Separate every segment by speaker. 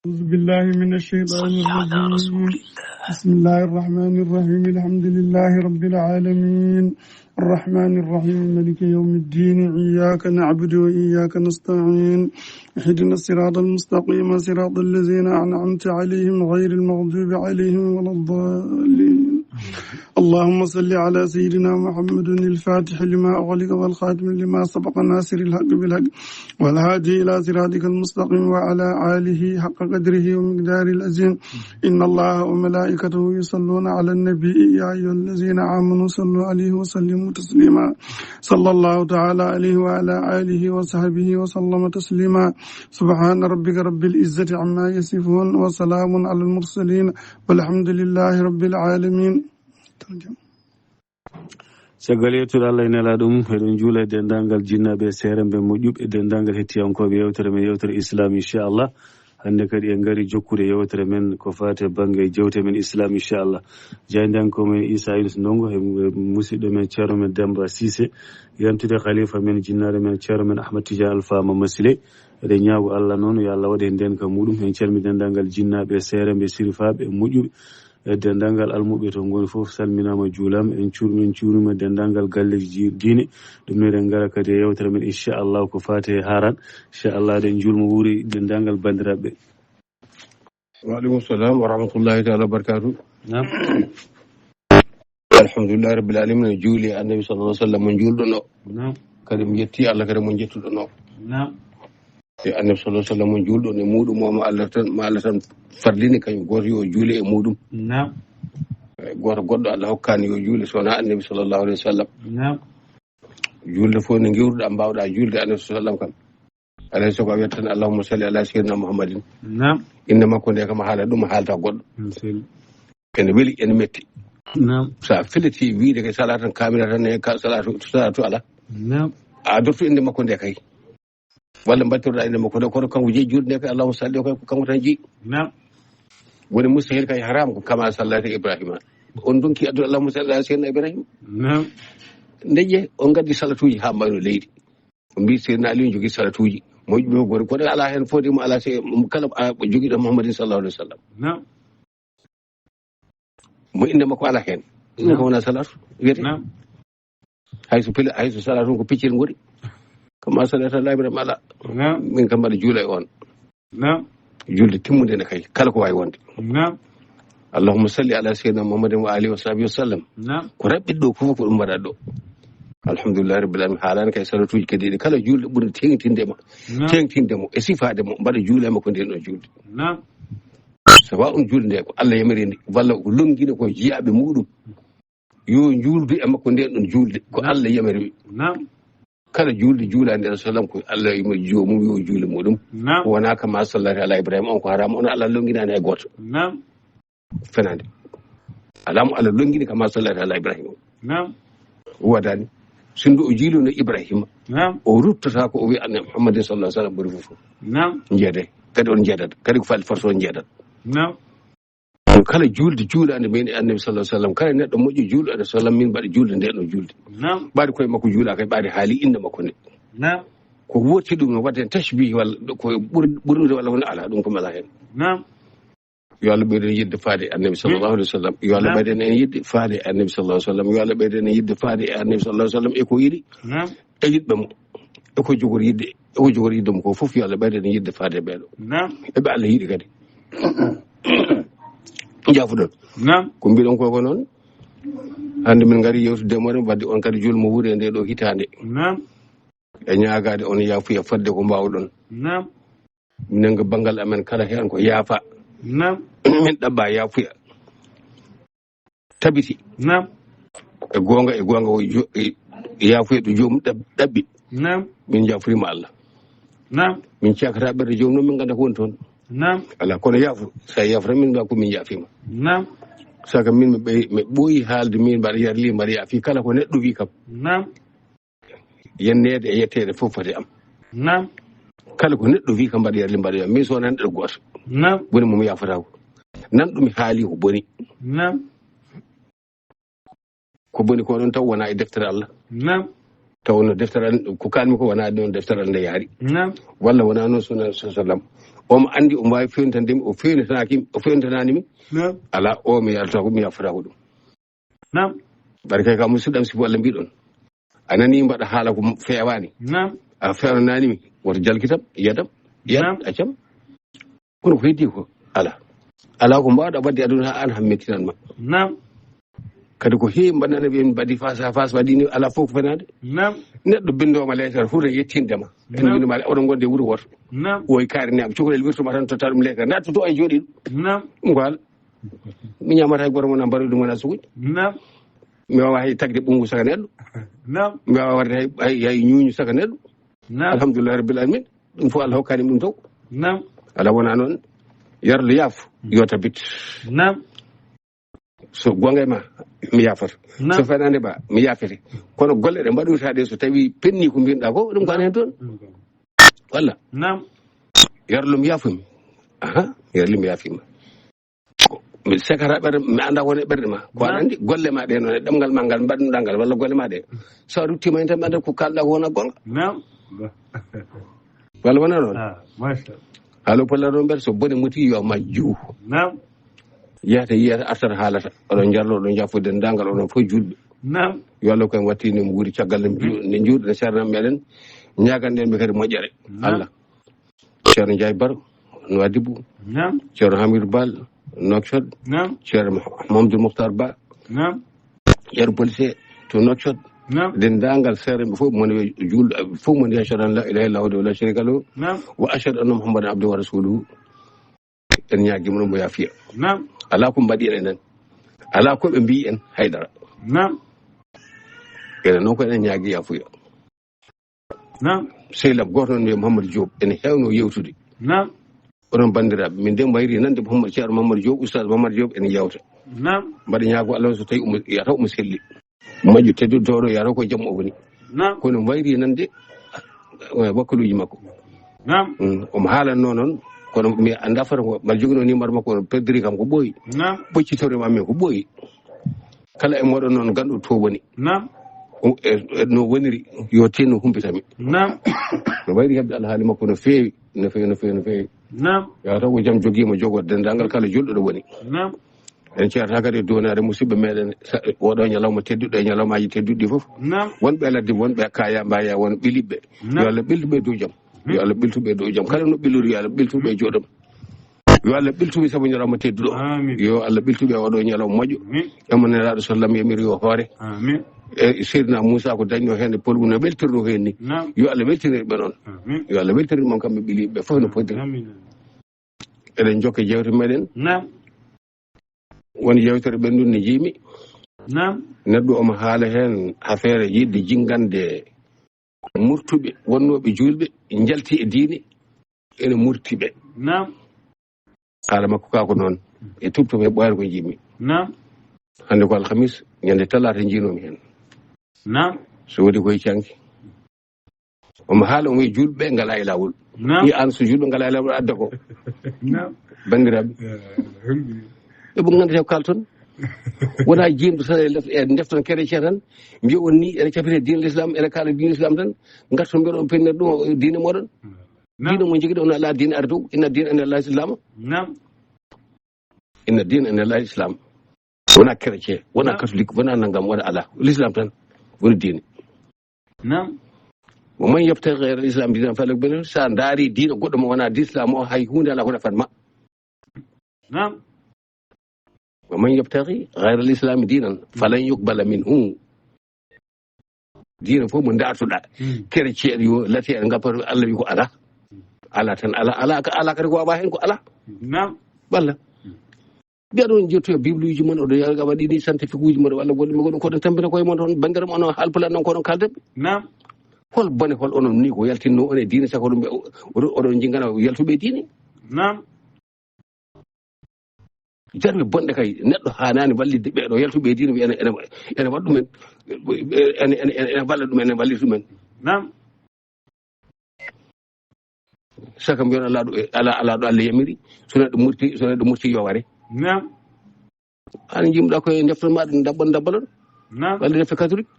Speaker 1: أعوذ بالله من الشيطان الرجيم. بسم الله الرحمن الرحيم. الحمد لله رب العالمين الرحمن الرحيم مالك يوم الدين. إياك نعبد وإياك نستعين. اهدنا الصراط المستقيم صراط الذين أنعمت عليهم غير المغضوب عليهم ولا الضالين. اللهم صل على سيدنا محمد الفاتح لما أغلق والخاتم لما سبق ناصر الحق بالحق والهادي إلى صراطك المستقيم وعلى آله حق قدره ومقدار العظيم. إن الله وملائكته يصلون على النبي يا أيها الذين آمنوا صلوا عليه وسلموا تسليما. صلى الله تعالى عليه وعلى آله وصحبه وسلم تسليما. سبحان ربك رب العزة عما يصفون وسلام على المرسلين والحمد لله رب العالمين.
Speaker 2: caggal yettude Allah e nelaɗum eɗen juula e dendagal jinnaɓe e seeremɓe moƴƴuɓe e dendagal hettiyankoɓe yewtere men yewtere islam inchallah. hannde kadi en gari jokkude yewtere men ko fate banggue jewte men islam inchallah. jaydanko men Issa Yunus Ndongo e musidɗo men ceerno men Demba Cissé, yantude khalifa men jinnaɗo men ceerno men Ahmad Tidiane Alpha Mamadou Siley. eɗen ñaago Allah noon yo Allah waɗe nden ka muɗum en calmi dendagal jinnaɓe e seeremɓe sirifaɓe e moƴƴuɓe e dendangal almuɓe to ngoni fof salminama juulama en cuurima dendangal galleji diine. ɗum ne eɗen gara kadi e yewtere men inchallah ko fate haran inchallah eɗen julmo wuuri dendangal bandiraɓe.
Speaker 3: waaleykum salam wa rahmatullahi taala wa barakatuh.
Speaker 2: nam
Speaker 3: alhamdulillahi rabbil alamin en juuli annabi sallallahu alaihi wasallam mo juulɗon o.
Speaker 2: nam
Speaker 3: kadi mi yetti Allah kadi mo jettuɗon o.
Speaker 2: nam
Speaker 3: e annabi sallallahu alaihi wasallam mo juulɗon e muɗum mo Allah tan fardini kañum goto yo juule e muɗum.
Speaker 2: nam
Speaker 3: goto goɗɗo Allah hokkani yo juule sowona annabi sallallahu alaihi wasallam.
Speaker 2: nam
Speaker 3: julde fof ne gewruɗa mbawɗa julde annabi sallallahu alaihi wasallam kam alay soko a wiyata tan allahumma salli ala sayyidina muhammadin.
Speaker 2: nam
Speaker 3: inde makko nde kam haala ɗum haalta goɗɗo ene weeli ene metti.
Speaker 2: nam
Speaker 3: sa feliti wiide kay sala tan kamira tan e salatu ala
Speaker 2: nam
Speaker 3: a dottu inde makko nde kay walla mbattiroɗa inde makko nde kono kanko jeeyi julde nde kay allahumma salli o kay ko kanko tan jeeyi.
Speaker 2: nam
Speaker 3: woni mustahil kay haram ko kama sallata ibrahima on donki addu allahumma salli ala sayyidina ibrahima.
Speaker 2: nam
Speaker 3: ndeƴƴe on gaddi salatuji ha mbayno leydi o mbi seydina aliyu jogui salatuji moƴƴuɓe gori kono ala hen fodi mo ala kala joguiɗo muhammadin sallallahu alaihi wasallam
Speaker 2: nam
Speaker 3: mo inde makko ala hen ɗum ko wona salatu wiyete.
Speaker 2: nam
Speaker 3: hayso salatu ko piccel gori kama salata ala ibrahima ala.
Speaker 2: nam
Speaker 3: min kam mbaɗa juula e on
Speaker 2: nam
Speaker 3: julde timmude ne kay kala ko wawi wonde.
Speaker 2: nam
Speaker 3: allahumma salli ala sayyidina muhammadin wa alihi wa sahbihi wa sallam.
Speaker 2: nam
Speaker 3: ko raɓɓiɗo ɗo fof ko ɗum mbaɗa ɗo alhamdulillahi rabbil alamin haalani kay salatuji kadi ɗi kala julde ɓurde tengtindemo e sifademo mbaɗa juulema ko nden ɗon julde.
Speaker 2: nam
Speaker 3: sawa on julde nde ko Allah yamiri ndi walla ko longino ko jiyaɓe muɗum yo juldu e makko nden ɗon julde ko Allah yamiri.
Speaker 2: nam
Speaker 3: kala julde juulade nde sallam ko Allah yamiri jomum yo juule muɗum
Speaker 2: nam
Speaker 3: wona kama sallata ala ibrahima on ko haram on Allah longinani hay goto
Speaker 2: nam
Speaker 3: fenade alamu Allah longini kama sallata ala ibrahima
Speaker 2: nam
Speaker 3: wadani sindu o jiiluno ibrahima
Speaker 2: nam
Speaker 3: o ruttata ko o wi annabi muhammadin sallallahu alaihi wasallam ɓuri fof
Speaker 2: nam
Speaker 3: jeede kadi on jeedat kadi ko falli force on jeedat.
Speaker 2: nam
Speaker 3: kala julde juulade men e annabi sallallahu alaihi wasallam kala neɗɗo moƴƴo juulɗo annabi sallam min mbaɗa julde nde ɗo julde
Speaker 2: nam
Speaker 3: ɓaade koye makko juula kay ɓaade haali inde makko nde
Speaker 2: nam
Speaker 3: ko wotti ɗum no wadde tashbih walla koye ɓurnude walla wona ala ɗum ko mala hen.
Speaker 2: nam
Speaker 3: yo Allah ɓeyden yidde faade e annabi sallallahu alaihi wasallam yo Allah ɓeyden en yidde faade e annabi sallallahu alaihi wasallam yo Allah ɓeyden en yidde faade e annabi sallallahu alaihi wasallam e ko yiɗi
Speaker 2: nam
Speaker 3: e yiɗɓe mo e ko jogori yidde mo ko fof yo Allah ɓeyden en yidde faade e ɓeeɗo
Speaker 2: nam
Speaker 3: eɓe Allah yiɗi kadi jaafuɗon
Speaker 2: nam
Speaker 3: ko mbiɗon koko noon hande min gari yewtudemore wadde on kadi julmo wuuri e nde ɗo hitande
Speaker 2: nam
Speaker 3: e ñaagade on yaafuya fodde ko mbawɗon
Speaker 2: nam
Speaker 3: minen ko banggal amen kala hen ko yaafa
Speaker 2: nam
Speaker 3: min ɗabba yaafuya tabiti
Speaker 2: nam
Speaker 3: e gonga o yaafuya ɗo jomum ɗabɓi
Speaker 2: nam
Speaker 3: min jaafurima Allah
Speaker 2: nam
Speaker 3: min cakata ɓerde jomum noon min ganda ko woni toon
Speaker 2: nam
Speaker 3: ala kono yaafu sa yaafata min mba ko min yaafima
Speaker 2: nam
Speaker 3: saka min mi ɓooyi haalde min mbaɗa yarli mbaɗa yaafi kala ko neɗɗo wi kam
Speaker 2: nam
Speaker 3: yennede e yettede fof foti am
Speaker 2: nam
Speaker 3: kala ko neɗɗo wi kam mbaɗa yarli mbaɗa yaafi min sowona neɗɗo goto
Speaker 2: nam
Speaker 3: woni momi yaafatako nan ɗum haali ko boni
Speaker 2: nam
Speaker 3: ko boni ko ɗon taw wona e deftere Allah
Speaker 2: nam
Speaker 3: taw no deftere ko kalmi ko wona ɗon deftere Allah nde yaari
Speaker 2: nam
Speaker 3: walla wona noon sunna sallam omo andi o mbawi fewnitandemi o fewnitananimi ala o mi yalta ko mi yafata ko ɗum ɓari kay ka musidɗam sibo Allah mbiɗon a nani mbaɗa haala ko fewani a fewnananimi woto jalkitam yiyadam accam kono ko heddi ko ala ko mbawɗa wadde aduna ha an ham mettinanma kadi ko heewi mbaɗnana ɓe mbaɗi face à face waɗini ala fof ko fenade neɗɗo bindoma lettere huuto yettindema en bindoma oɗon gonde wuuro woto woy kaari neɓe cukalel wirtoma tan totta ɗum lettere nattoto ay jooɗi ɗum ko haala mi ñamata hay goto mon a mbaɗoy ɗum wona sukuƴ mi wawa hay tagde ɓunngu saka neɗɗo mi wawa warde hay ñuuñu saka neɗɗo alhamdulillah rabbil alamin ɗum fof Allah hokkani ɗum taw ala wona noon yarlo yaafo yo tabit so gonga ma mi yafata so fenande ba mi yafete kono golle ɗe mbaɗoytaɗe so tawi penni ko mbinoɗa ko ɗum ko an hen toon walla yarlo mi yaafumi yarlo mi yaafima mi sekata ɓerde mi anda wone ɓerde ma ko aɗa andi golle ma ɗe noon e ɗemgal ma ngal mbaɗnoɗa ngal walla golle ma ɗe so a ruttima hen tan mi anda ko kalɗa ko wona gonga walla wona noon haalo polla ɗon ɓerde so bone moti yo majju yiyata artata haalata oɗon jarlo oɗon jaffude dendagal oɗon fof julɓe yo Allah koyen wattini mo wuuri caggal ne juuɗe ceernam meɗen ñaganɗen ɓe kadi moƴƴere Allah ceerno Ndiaye Baro no Adibou ceerno Hamidou Bal Nouakchott ceerno Mamadou Mokhtar Ba ceerno policier to Nouakchott dendagal seereɓe fof moni julɗo fof moni ashhadu an la ilaha illallah wahdahu la sharika lahu wa ashhadu anna muhammadan abduhu wa rasuluhu en ñaguima ɗum mo yafiya ala ko mbaɗi enen ala ko ɓe mbi en haydara enen noon ko enen ñaagui yafuya sehlam goto noon wiye Mouhamadou Diop ene hewno yewtude onon bandiraɓe min de mbayri nande ceerno Mouhamadou Diop oustad Mouhamadou Diop ene yewta mbaɗa ñaago Allah so tawi yataw omo selli moƴƴo teddutoɗo yataw ko jaam o woni kono mbayri nande wakkaluji makko omo haalanno noon kono mi anda fata ko mbaɗa jogino numéro makko no perdiri kam ko ɓooyi ɓoccitore mamin ko ɓooyi kala e moɗon noon ganduɗo to woni no woniri yo tinno humpitami no wayri hebde alhaali makko no feewi no feewi yaw taw ko jaam joguima jogo dendagal kala julɗo ɗo woni en ceerata kadi donade musidɓe meɗen oɗo ñalawma tedduɗo e ñalawmaji tedduɗi fof wonɓe ladde wonɓe kaya mbaya won ɓiliɓɓe yo Allah ɓiltuɓe dow jaam yo Allah ɓiltuɓe dow jaam kala no ɓillori yo Allah ɓiltuɓe jooɗom yo Allah ɓiltuɓe saabu ñalawma tedduɗo yo Allah ɓiltuɓe oɗo ñalawma moƴƴo emo nelaɗo sallam yamiri yo hoore e Seydina Moussa ko dañno hen polgu no ɓeltirno hen ni yo Allah weltinirɓe noon yo Allah weltinir moon kamɓe ɓiliɓe fof no fodiri eɗen jokka jewte meɗen woni yewtere ɓenɗum ne jiimi neɗɗo omo haala hen affaire yidde jingande murtuɓe wonnoɓe julɓe jalti e diine ene murtiɓe haala makko kako noon e tubtome e ɓoyata ko jimmi hande ko alhamis ñande talata jiinomi hen so waɗi koye canki omo haala omo wi julɓe ngala e lawol i an so julɓe ngala e lawol adda ko bandiraɓe eɓe gandete ko kalton wona jimɗo tan e defton chrétien tan mbiya on ni ene capite diine l'islam ene kaala diine l'islam tan garton mbiɗon pennir ɗum diine moɗon diine mo joguiɗo on ala diine ar dow inna diine ene allah islam inna diine ene allah islam wona chrétien wona catholique wona naggam wona ala l'islam tan woni diine mo man yefte gayre l'islam diine falak bene sa daari diine goɗɗo mo wona d'islam o hay hunde ala ko nafatma ومن يبتغي غير الإسلام دينا فلن يقبل منه دين فوق من دارتودا كريتير يو لاتي ان غابر الله يكو ala tan ala kadi ko wawa hen ko ala walla mbiyaɗon jettoyo bibluji mon oɗo yaga waɗi ni scientifique uji mon walla goɗɗum goɗum koɗon tampina koye mon toon bandere mon o haalpulaar noon koɗon kaldeɓe hol bone hol onon ni ko yaltinno on e diine sako ɗum oɗon jingana yaltuɓe diine jarɓe bonɗe kay neɗɗo hanani wallidde ɓeɗo yaltuɓe diine wi ene waɗa ɗumen ene walla ɗumen ene wallita ɗumen saka mbiyon ala ɗo Allah yamiri so neɗɗo murti yo ware an jimɗa koye deftere maɗa dabbalon walla defte catholique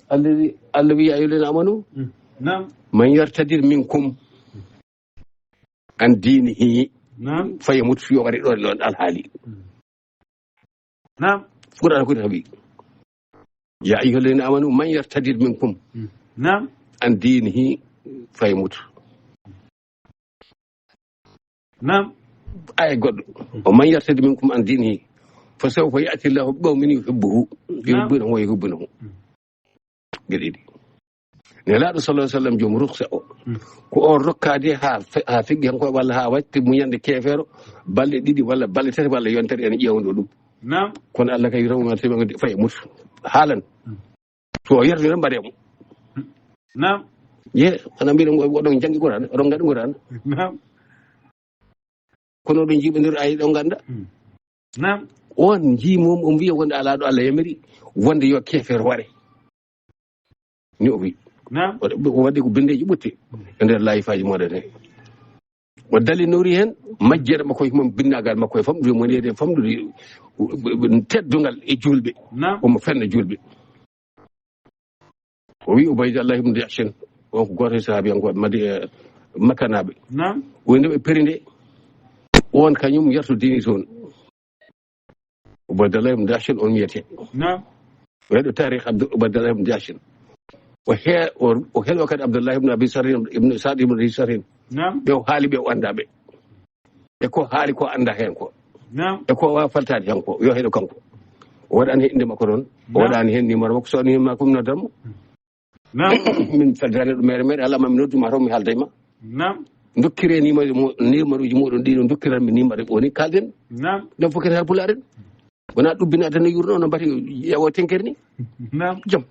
Speaker 3: Allah wi ya ayyuhallazina amanu man yartadir minkum an dinihi
Speaker 2: نعم
Speaker 3: فيموت في غير الحالي
Speaker 2: نعم
Speaker 3: قرآن كده حبيبي يا أيها الذين آمنوا من يرتد منكم
Speaker 2: نعم
Speaker 3: عن دينه فيموت
Speaker 2: نعم
Speaker 3: آية قد ومن يرتد منكم عن دينه فسوف يأتي الله بقوم يحبونه ويحبونه قليل نلا صلى الله عليه وسلم جم رخصة ko on rokkade ha figgi hanko walla ha watti muñande kefero balle ɗiɗi walla balle tati walla yontere en ƴewndo ɗum
Speaker 2: نعم
Speaker 3: kono Allah kay rawma tebe fay mutu halan to yerno mbaɗemo
Speaker 2: نعم
Speaker 3: ye ana mbiɗo oɗon jangi Qur'an oɗon ngadi Qur'an
Speaker 2: نعم
Speaker 3: kono oɗon jiɓodir ayi ɗon ganda
Speaker 2: نعم
Speaker 3: on jimom o mbiya wonde alaɗo Allah yamiri wonde yo kefero ware ni o wi
Speaker 2: نعم
Speaker 3: wadde ko bindeji ɓutti e nder layifaji moɗon he o dalinori hen majjere makko mom binnagal makko e famɗude monede famɗude teddugal e julɓe omo fenna julɓe o wi Ubaydullah ibn Jahshin on ko goto e sahabiyankoɓe madi makkanaɓe o ndeɓe perinde on kañum yarto dini toon Ubaydullah ibn Jahshin on wiyete weɗo tarikh Ubaydullah ibn Jahshin o helo kadi Abdullah ibn Abi Sarin ibn Sa'd ibn Abi Sarin ɓe haali ɓe o andaɓe e ko haali ko anda hen ko e ko wawa faltade hen ko yo heɗo kanko o waɗani inde makko ɗon o waɗani hen numéro makko so nima ko mi noddanmo min faldane ɗo mere meɗe alama mi nodduma taw mi haalday ma dokkire numéro uji muɗon ɗiɗo dokkiranmi numéro ɓoni kalden ɗon fokkete har pularen wona ɗubbina tan no yurno no mbati ƴeewo tenkere ni jam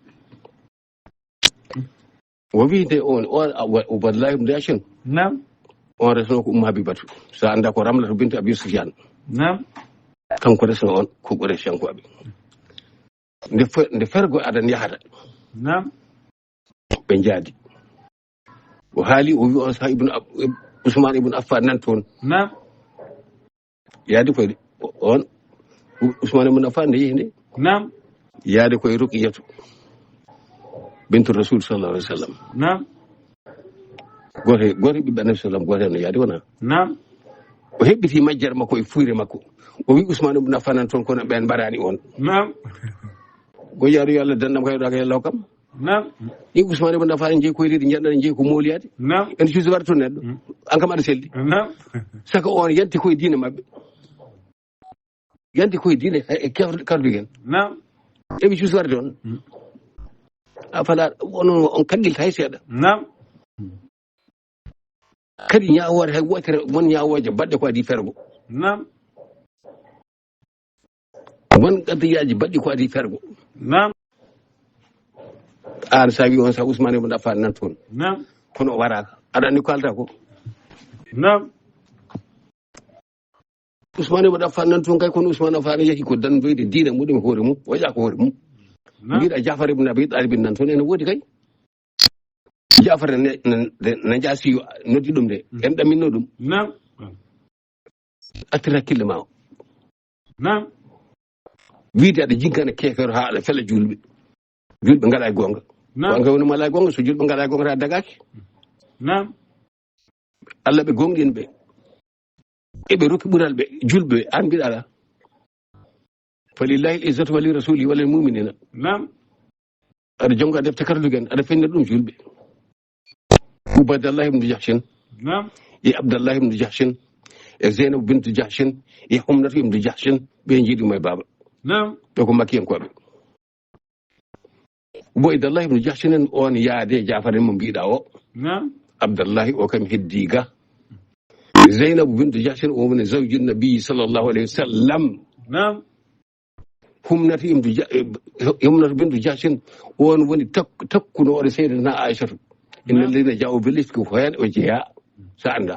Speaker 3: o wiide on Ubaydullah ibn Jahshin on resno ko Habibatu so anda ko Ramlatu bintu Abi Sufyan kanko resno on ko Quraysh yankoɓe nde fergo adan yahata ɓe jaadi o haali o wi on sa Usman ibn Affan nan toon yaadi koye on Usman ibn Affan nde yehi nde yaade koye Ruqiyatu bintu Rasul sallallahu alaihi wasallam goto ɓiɓɓe Annabi sallam goto no yaadi wona o heɓɓiti majjere makko e fuyre makko o wi Usman ibn Affan nan toon kono ɓen mbarani on go yaaru yo Allah dandam kayɗo ka yellaw kam ɗi Usman ibn Affan jeeyi koyride jenɗane jeeyi ko mooliyade en cuusi warde toon neɗɗo an kam aɗa selli saka on yanti koye diine mabɓe yanti koye diine e kawdugen eɓe cuusi warde on a fala on kaddilta hay seeɗa kadi ñawoore hay wotere won ñawoje baɗɗe ko adi fergo won qadiyaji baɗɗi ko adi fergo an sa wi on sa Ousmane ibn Affan nan toon kono o waraka aɗa andi ko kalta ko Ousmane ibn Affan nan toon kay kono Ousmane Affan yehi ko dandoyde diine muɗum hoore mum o ƴa ko hoore mum mbiɗa Jafar ibn Abi Talib nan toon ene woodi kay Jafar ne jaasi noddi ɗum de en ɗaminno ɗum attir hakkille ma o wiide aɗa jinkana kefero ha aɗa fela julɓe ngaɗa e gonga wanga woni mala e gonga so julɓe ngaɗa e gonga ta dagaki Allah ɓe gonɗin ɓe eɓe rokki ɓural ɓe julɓe an mbiɗa ala falillahi l-izzatu wa li rasuli wa lil mu'minina aɗa jonga defte kardugen aɗa fenna ɗum julɓe Ubaydullah ibn Jahshin e Abdullah ibn Jahshin e Zainab bint Jahshin e Humnatu ibn Jahshin ɓe jiiɗimo e baba ɓe ko makkiyankoɓe Ubaydullah ibn Jahshin en on yaade Jafar en mo mbiɗa o Abdullahi o kam heddiga Zainab bint Jahshin o woni zawji nabi sallallahu alayhi wa sallam Humnatu bintu Jahshin on woni takkunoɗo Seydina Aishatu inna alladhina ja'u bil ifki hoyan o jeeya sa anda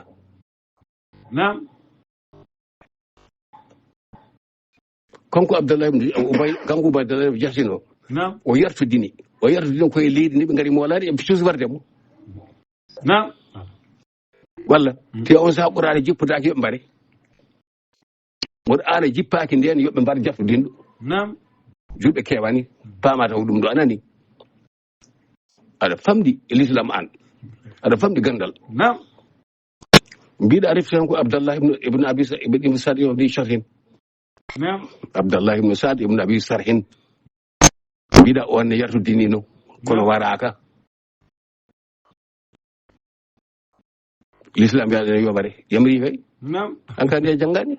Speaker 3: kanko Abdullah ibn kanko Ubaydullah ibn Jahshin o yartudini koye leydi ni ɓe ngari molade e cuusi warde mo walla te on sa ɓurade jipputaki yoɓe mbare woto an a jippaki nden yoɓe mbar jaftudinɗo julɓe kewani paama taw ɗum ɗo anani aɗa famdi e l'islam an aɗa famdi gandal mbiɗa arif tan ko Abdallah ibn Abi Sa'd ibn Abi Sarhin. Abdallah ibn Sa'd ibn Abi Sarhin mbiɗa on ne yartudini no kono waraka. L'islam yaade yobare yamri kay an kan ya jangani.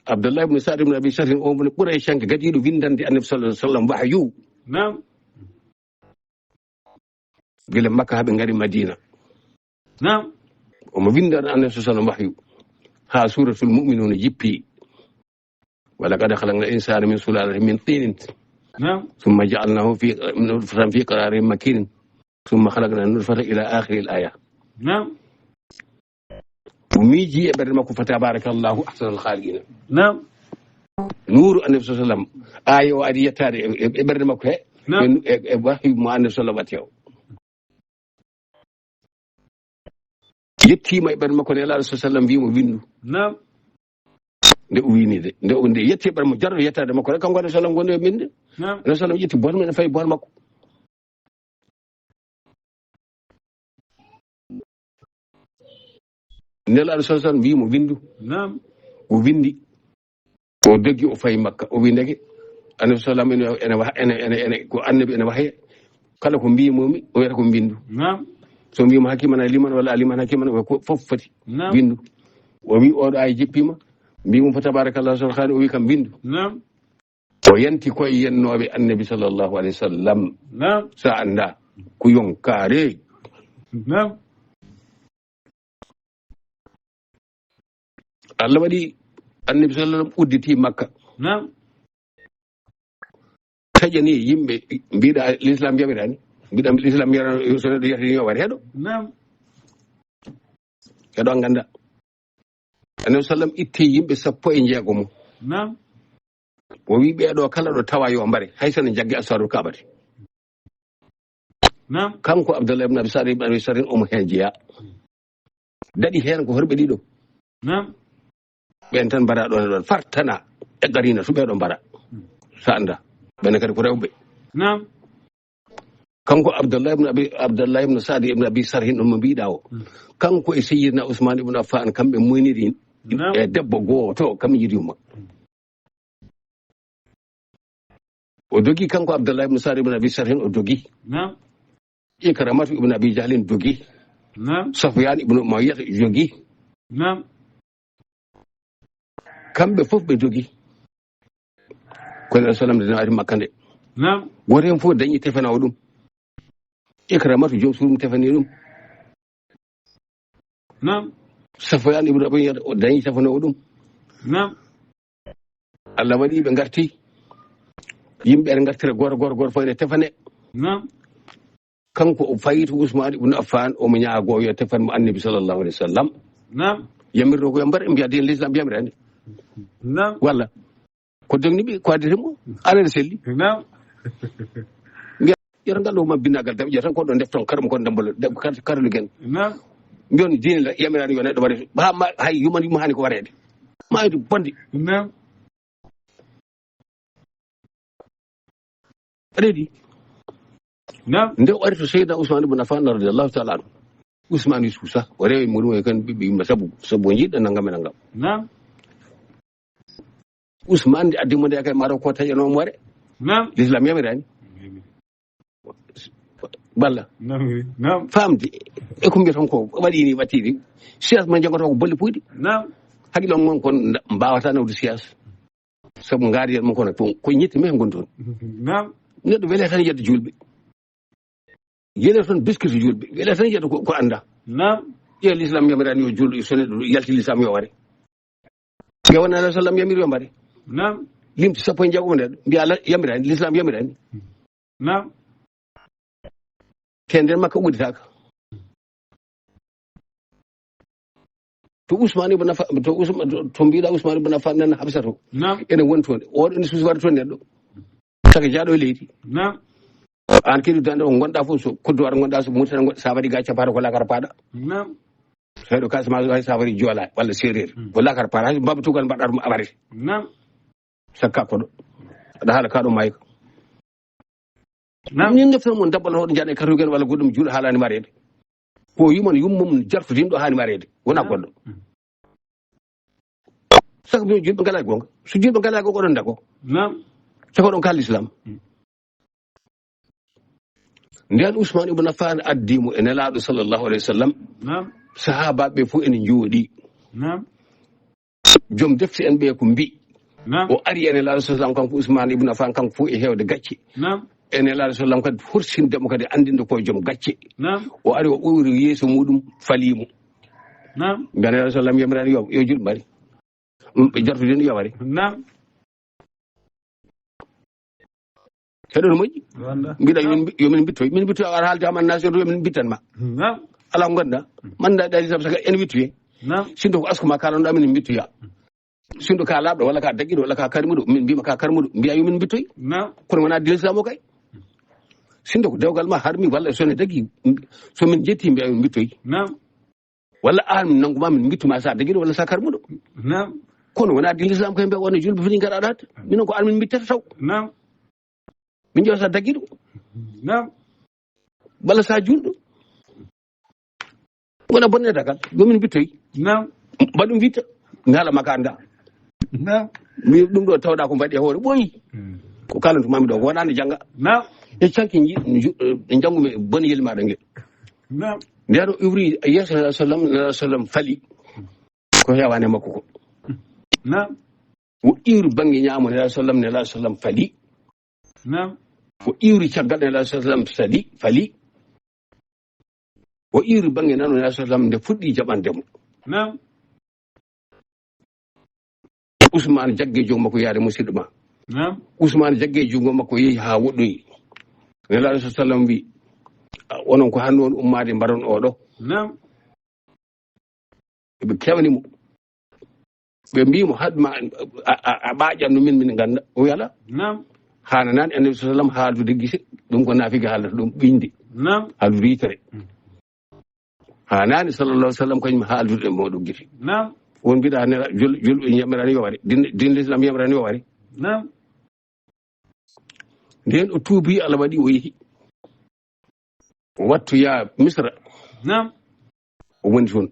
Speaker 3: Abdallah ibn Sa'd ibn Abi Sarhin o mo ɓuura e canke gadiɗo windande Annabi sallallahu alaihi wasallam wahyu gila Makka haɓe ngari Madina. omo windande Annabi sallallahu alaihi wasallam wahyu ha suratul mu'minuna jippi walaqad khalaqna al-insana min sulalatin min tinin thumma ja'alnahu fi qararin makin thumma khalaqna an-nutfata ila akhir al-aya. وميجي ابن مكو فتبارك الله احسن الخالقين. نور النبي صلى الله عليه وسلم آية وادي يتاري ابن مكو وحي ما النبي صلى الله عليه وسلم يتي ما ابن مكو لا رسول صلى الله عليه وسلم بيمو ويندو nde wini de nde yetti bar mo jarro yettade makko rek kam ngone sallam gonde minde no sallam yetti bon men fay bon makko nelaɗo sallam wi mo windu o windi o doggi o fayi Makka o wi ndege Annabi sallam ene ko annabi ene wahe kala ko mbimomi o wiyata ko bindu so mbimo hakkimana liman walla aliman hakkimana ko fof foti windu o wi oɗo ay jippima mbimo fa tabarakallah so khani o wi kam bindu o yanti koye yennoɓe Annabi sallallahu alaihi wasallam sa anda ko yonkare Allah waɗi Annabi sallallahu alaihi wasallam udditi Makka taƴani yimɓe mbiɗa l'islam jaɓirani mbiɗa l'islam so neɗɗo yatini yo waɗa heɗo heɗo ganda Annabi sallam itti yimɓe 16 mo o wi ɓeɗo kala ɗo tawa yo mbare haysane jagge asfarul kabati kanko Abdallah ibn Abi Sa'd ibn Abi Sarhin omo hen jeeya daɗi hen ko horɓe ɗiɗo ɓen tan mbara ɗon e ɗon fartana e garina so ɓeɗo mbara sa anda ɓenne kadi ko rewɓe kanko Abdallah ibn Sa'd ibn Abi Sarhin ɗon mo mbiɗa o kanko e Sayyidina Usman ibn Affan kamɓe moyniri e debbo goto kam yiɗima o dogi kanko Abdallah ibn Sa'd ibn Abi Sarhin o dogi Ikramatu ibn Abi Jahlin dogi Sufyan ibn Umayyah dogi kamɓe fof ɓe dogi kono sallam de ari Makka nde woto hen fof dañi tefanawo ɗum Ikramatu joom surum tefani ɗum Sufyan ibn Umayyah dañi tefanowo ɗum Allah waɗi ɓe garti yimɓe ɓe gartira goto fof ene tefane kanko o fayitu Usman ibn Affan omo ñaago yo tefan mo Annabi sallallahu alaihi wasallam yamirɗo ko yo mbar mbiya din l'islam yamirani walla ko dogniɓe ko addetemo alane selli mbiya yata ngal ɗo ma binnagal daɓe ƴeya tan ko ɗo defton karmo kon dambolo karalu gen mbiyon diine yamirani yo neɗɗo waɗe hay yuman yuma hani ko waɗede maydu bonde reedi nde o ari to Seydina Ousmane ibn Affan radiyallahu ta'ala anhu Ousmane Suusa o rewi muɗum e kan ɓiɓɓe yimɓe sabu jiɗɗo naggam e naggam Ousmane nde addimo nde kay maɗo ko taƴanomo waɗe l'islam yamirani balla famde e ko mbiyatan ko waɗini wattidi siyas ma jaggoto ko bolle puyɗi haqqilo mon kon mbawata nawde siyas sabu gaariyan mon kono ko ñetti men gon toon neɗɗo weele tan yedde julɓe yele toon biskiti julɓe weele tan yedde ko anda ƴeew l'islam yamirani yo julɗo so neɗɗo yalti l'islam yo waɗe ɓe wona alah sallam yamiri yo mbaɗe limti 16 nde mbiya Allah yamirani l'islam yamirani te nden Makka udditaka to Ousmane ibn Affan to mbiɗa Ousmane ibn Affan nan habsato ene woni toon oɗo ne suusi waɗa toon neɗɗo saka jaaɗo e leydi an kedi dande o gonɗa fof so koddo waɗa gonɗa so mutana goɗɗo sa waɗi ga capata ko lakara paɗa so heɗo Casamance hay sa waɗi joola walla séréer ko lakara paɗa hay mbaba tugal mbaɗɗa ɗum aɓarete sakka koɗo aɗa haala kaɗo mayka min deftan mon dabbal hoɗo jaɗe katugen walla goɗɗum juuɗo haalani marede ko yumon yummum jartutinɗo hani marede wona goɗɗo saka mi julɓe ngala gonga so julɓe ngala gonga oɗon dago saka oɗon kal l'islam nden Ousmane ibn Affan addimo e nelaɗo sallllahu alayhi wa sallam sahabaɓe fof ene jooɗi joom defte en ɓe ko mbi o ari e nelaɗo sallam kanko Ousmane ibn Affan kanko fof e hewde gacce e nelaɗo sallam kadi horsindemo kadi andinde koye joom gacce o ari o ɓowri yeeso muɗum falimo mbiya nelaɗo sallam yamirani yo julɓe mbari ɓe jartudino yawari heɗon moƴƴi mbiɗa yomin bittoy min bittoy a haalde am annasio yomin bittanma ala ko ganduɗa manda ɗaɗi saabu saka ene wittoye sindo ko askuma kalanɗa min bittoya sindo ka laaɓɗo walla ka daƴƴiɗo walla ka karmuɗo min mbima ka karmuɗo mbiya yomin bittoy kono wona dilislam o kay sindo ko dewgal ma harmi walla sone dagui somin jetti mbiya yomin bittoy walla an min nanguma min bittuma sa daƴƴiɗo walla sa karmuɗo kono wona dilislam koye mbiya wonno julɓe foti gaɗa ɗat minen ko an min bittata taw min ƴewata dagiɗo walla sa julɗo wona bonne dagal yomin bittoy mbaɗum witta mi haala maka anda mi ɗum ɗo tawɗa ko mbaɗi e hoore ɓooyi ko kalantumami ɗo ko waɗande jangga e canki jiɗ janggumi bone yeli maɗa ngel nden o iwri yeeso sallam faali ko hewani makko ko o iwri banggue ñaamo nelaɗo sallam faali o iwri caggal nelaɗo sallam faali o iwri banggue nano nelaɗo sallam nde fuɗɗi jaɓandemo Ousmane jagge joom makko yaade musidɗo ma Ousmane jagge jungo makko yeehi ha woɗɗoyi nelaɗo sallam wi onon ko hande on ummade mbaron oɗo ɓe kewnimo ɓe mbimo hadma a ɓaƴanno min ganda o wi ala hananani annabi sallam haaldude guise ɗum ko naafigi haaldata ɗum ɓinde haaldude yitere hanani sallallah sallam kañum haaldude e moɗum guite won mbiɗa nela julɓe yamirani yo wari din l'islam yamirani yo wari nden o tuubi Allah waɗi o yeehi o wattoya misra o woni toon